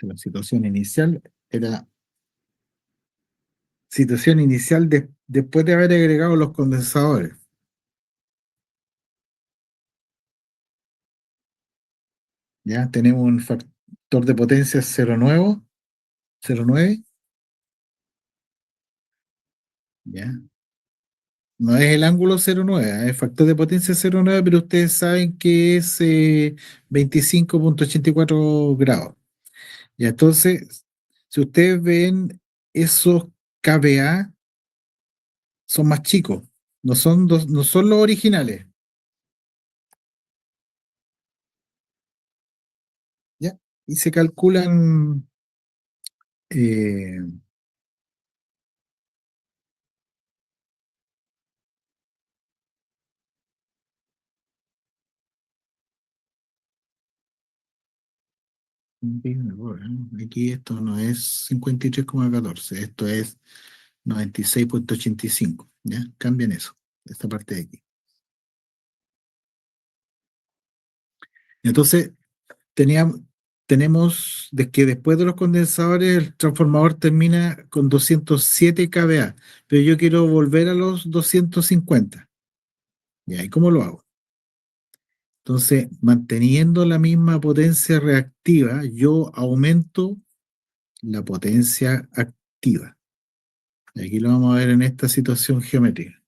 La situación inicial era situación inicial después de haber agregado los condensadores. Ya tenemos un factor de potencia 0,9, ya. No es el ángulo 0,9, es el factor de potencia 0,9, pero ustedes saben que es 25,84 grados. Ya, entonces, si ustedes ven esos kVA, son más chicos, no son los originales, ¿ya? Y se calculan, eh, aquí esto no es 53,14, esto es 96,85, ¿ya? Cambian eso, esta parte de aquí. Entonces, teníamos, tenemos de que después de los condensadores el transformador termina con 207 kVA, pero yo quiero volver a los 250. ¿Y ahí cómo lo hago? Entonces, manteniendo la misma potencia reactiva, yo aumento la potencia activa. Y aquí lo vamos a ver en esta situación geométrica.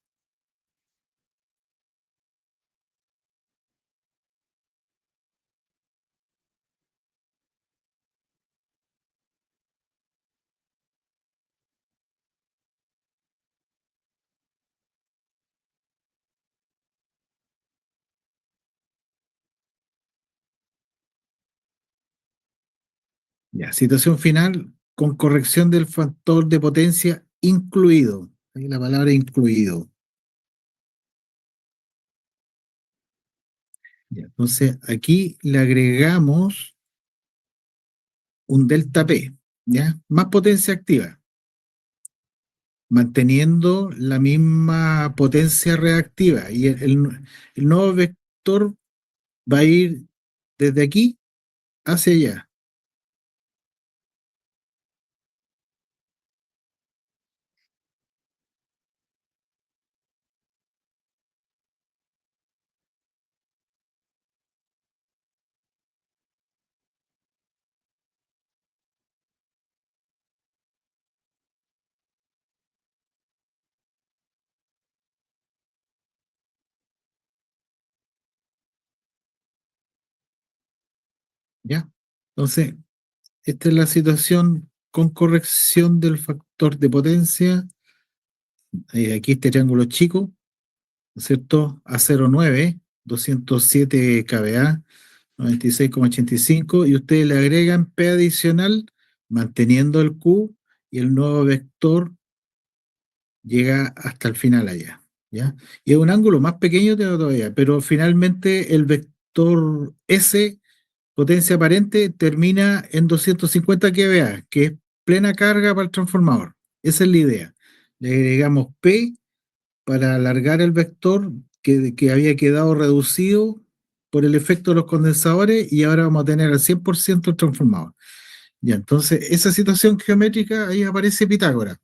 Ya, situación final con corrección del factor de potencia incluido. Ahí la palabra incluido. Ya, entonces aquí le agregamos un delta P, ¿ya? Más potencia activa, manteniendo la misma potencia reactiva. Y el nuevo vector va a ir desde aquí hacia allá. ¿Ya? Entonces, esta es la situación con corrección del factor de potencia. Aquí este triángulo chico, ¿no es cierto? A 0,9, 207 kVA, 96,85, y ustedes le agregan P adicional, manteniendo el Q, y el nuevo vector llega hasta el final allá, ¿ya? Y es un ángulo más pequeño todavía, pero finalmente el vector S, potencia aparente, termina en 250 kVA, que es plena carga para el transformador. Esa es la idea. Le agregamos P para alargar el vector que había quedado reducido por el efecto de los condensadores, y ahora vamos a tener al 100% el transformador. Ya, entonces, esa situación geométrica, ahí aparece Pitágoras.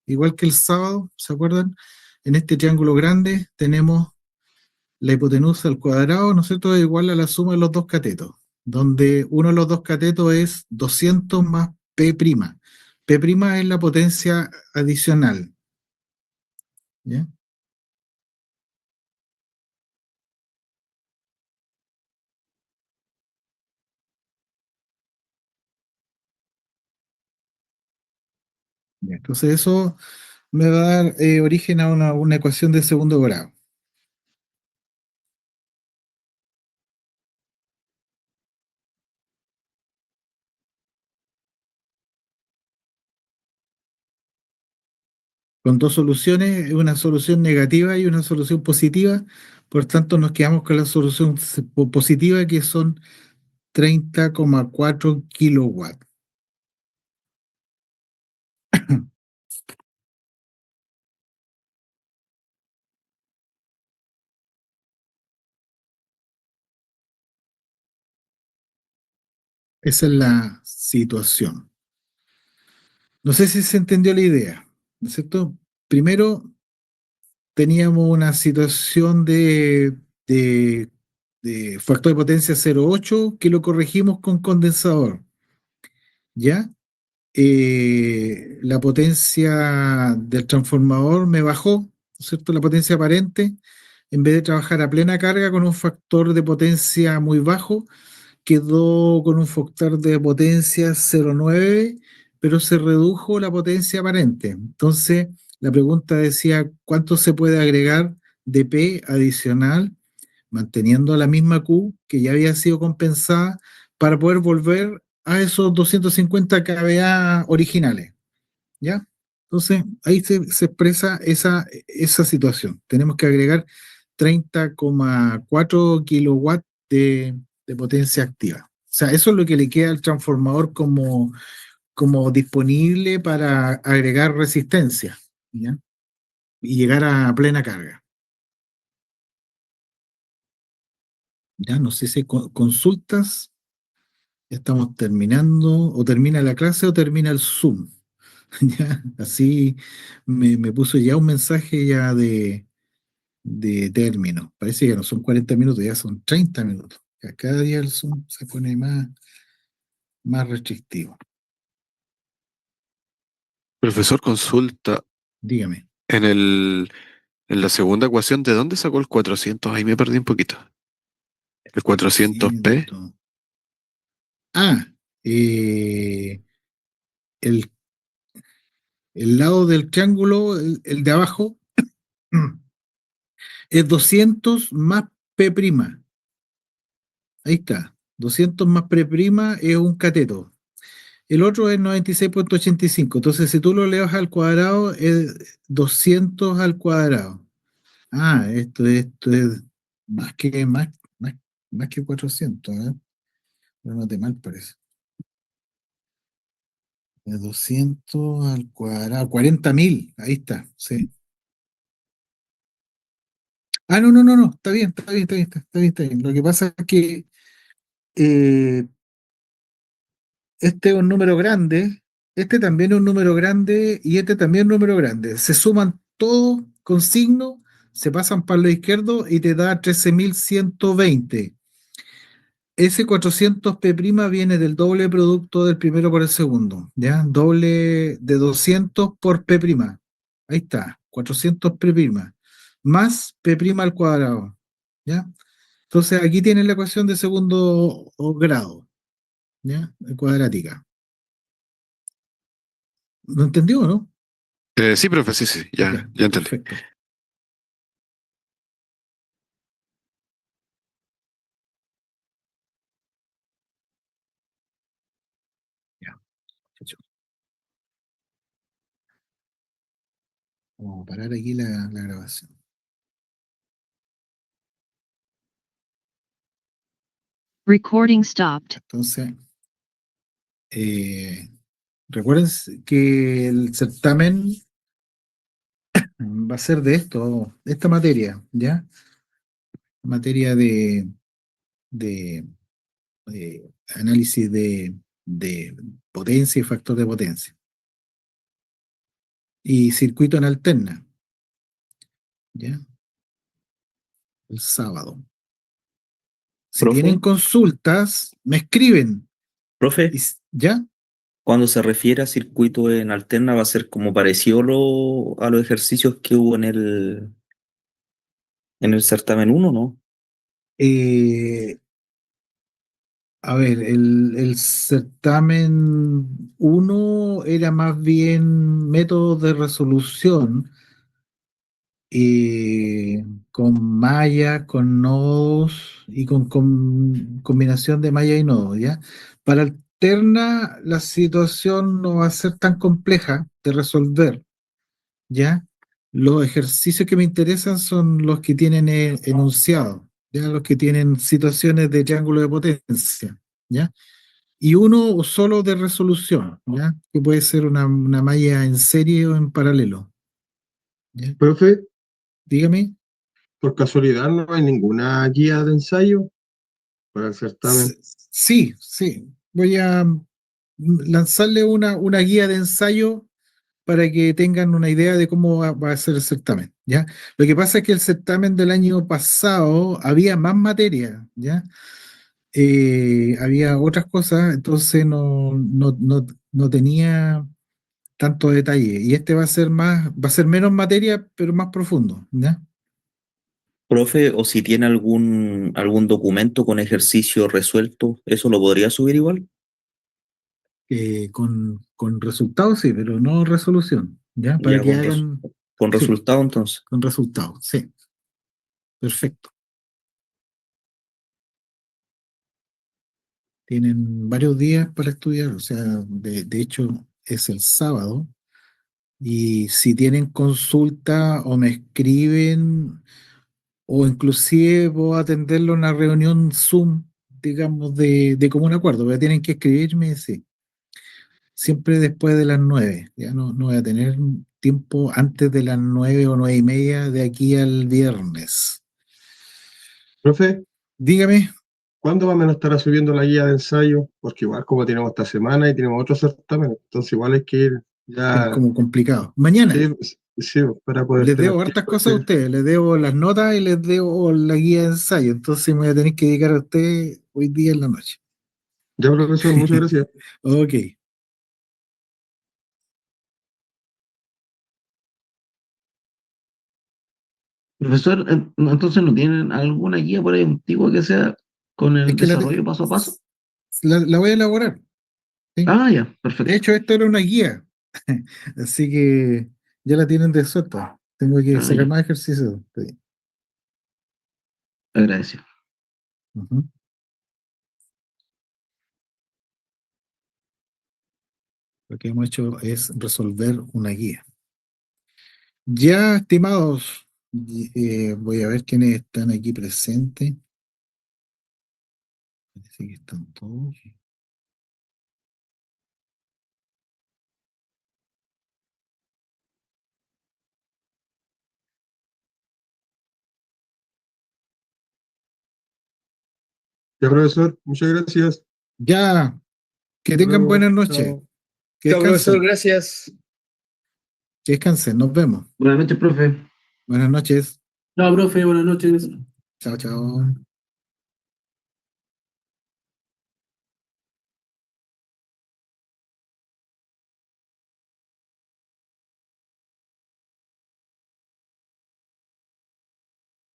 Igual que el sábado, ¿se acuerdan? En este triángulo grande tenemos la hipotenusa al cuadrado, ¿no es cierto?, es igual a la suma de los dos catetos, donde uno de los dos catetos es 200 más P'. P' es la potencia adicional, ¿ya? Ya, entonces eso me va a dar origen a una ecuación de segundo grado. Con dos soluciones, una solución negativa y una solución positiva, Por tanto, nos quedamos con la solución positiva, que son 30,4 kilowatts. Esa es la situación. No sé si se entendió la idea, ¿no es cierto? Primero, teníamos una situación de, de factor de potencia 0,8 que lo corregimos con condensador, ¿ya? La potencia del transformador me bajó, ¿no es cierto? La potencia aparente, en vez de trabajar a plena carga con un factor de potencia muy bajo, quedó con un factor de potencia 0,9, pero se redujo la potencia aparente. Entonces, la pregunta decía, ¿cuánto se puede agregar de P adicional, manteniendo la misma Q que ya había sido compensada, para poder volver a esos 250 kVA originales? ¿Ya? Entonces, ahí se expresa esa situación. Tenemos que agregar 30,4 kilowatts de potencia activa. O sea, eso es lo que le queda al transformador como disponible para agregar resistencia, ¿ya? Y llegar a plena carga. Ya no sé si consultas, ya estamos terminando, o termina la clase o termina el Zoom. ¿Ya? Así me puso ya un mensaje ya de término. Parece que no son 40 minutos, ya son 30 minutos. Ya cada día el Zoom se pone más restrictivo. Profesor, consulta. Dígame. En la segunda ecuación, ¿de dónde sacó el 400? Ahí me perdí un poquito. El 400p. Siento. Ah, el, el lado del triángulo, el de abajo, es 200 más P'. Ahí está. 200 más P' es un cateto. El otro es 96,85. Entonces, si tú lo elevas al cuadrado, es 200 al cuadrado. Ah, esto es más, más que 400, ¿eh? No noté mal, parece. De 200 al cuadrado, 40.000, ahí está, sí. Ah, no, está bien, está bien, está bien, está bien, está bien. Lo que pasa es que eh, este es un número grande, este también es un número grande y este también es un número grande. Se suman todos con signo, se pasan para lo izquierdo y te da 13.120. Ese 400p' viene del doble producto del primero por el segundo, ¿ya? Doble de 200 por p'. Ahí está, 400p', más p' al cuadrado, ¿ya? Entonces aquí tienen la ecuación de segundo grado, ¿ya? Cuadrática. ¿Lo entendió o no? Sí, profe, sí, sí, Ya, ya entendí. perfecto. Ya, hecho. Vamos a parar aquí la grabación. Recording stopped. Entonces, recuerden que el certamen va a ser de esta materia, ¿ya? Materia de, análisis de potencia y factor de potencia. Y circuito en alterna, ¿ya? El sábado. Si Profe, tienen consultas, me escriben. profe, ¿Ya? cuando se refiere a circuito en alterna va a ser como parecido a los ejercicios que hubo en el certamen uno, ¿no? Eh, a ver, el certamen uno era más bien métodos de resolución, con mallas, con nodos y con combinación de malla y nodos, ¿ya? Para alterna, la situación no va a ser tan compleja de resolver, ¿ya? Los ejercicios que me interesan son los que tienen enunciado, ya los que tienen situaciones de triángulo de potencia, ¿ya? Y uno solo de resolución, ¿ya? Que puede ser una malla en serie o en paralelo, ¿ya? Profe, Dígame. por casualidad no hay ninguna guía de ensayo para el certamen. Sí, sí. Voy a lanzarle una guía de ensayo para que tengan una idea de cómo va a ser el certamen, ¿ya? Lo que pasa es que el certamen del año pasado había más materia, ¿ya? Había otras cosas, entonces no tenía tanto detalle. Y este va a ser menos materia, pero más profundo, ¿ya? Profe, o si tiene algún documento con ejercicio resuelto, ¿eso lo podría subir igual? Con resultados, sí, pero no resolución, ¿ya? Para Ya que hagan, con sí, resultado entonces. con resultados, sí, perfecto. Tienen varios días para estudiar, o sea, de hecho es el sábado, y si tienen consulta o me escriben, o inclusive puedo atenderlo en una reunión Zoom, digamos, de común acuerdo, pero tienen que escribirme, sí, siempre después de las 9, ya no voy a tener tiempo antes de las 9 o 9:30 de aquí al viernes. Profe, Dígame, ¿cuándo más o menos estará subiendo la guía de ensayo? Porque igual como tenemos esta semana y tenemos otro certamen, entonces igual hay que ir es ya, como complicado. Mañana. sí, sí, para poder Les tener debo hartas tiempo. cosas a ustedes, les debo las notas y les debo la guía de ensayo, entonces me voy a tener que dedicar a ustedes hoy día en la noche. Ya, profesor, muchas gracias. Ok, Profesor, entonces no tienen alguna guía por ahí antigua que sea con es el que desarrollo paso a paso. la voy a elaborar, ¿sí? Ah, ya, De perfecto. hecho, esto era una guía, así que ya la tienen de suelta. Tengo que Ah, sacar ya, más ejercicios. Sí. agradecido. Ujú. Lo que hemos hecho es resolver una guía. Ya, estimados, voy a ver quiénes están aquí presentes. Parece que están todos. Ya, profesor, muchas gracias. Ya, que Hasta tengan luego. buenas noches. Chao. Que Chao, profesor, descansen. gracias. Que descansen. Nos vemos. Buenas noches, profe. Buenas noches. Chao, profe, buenas noches. Chao, chao.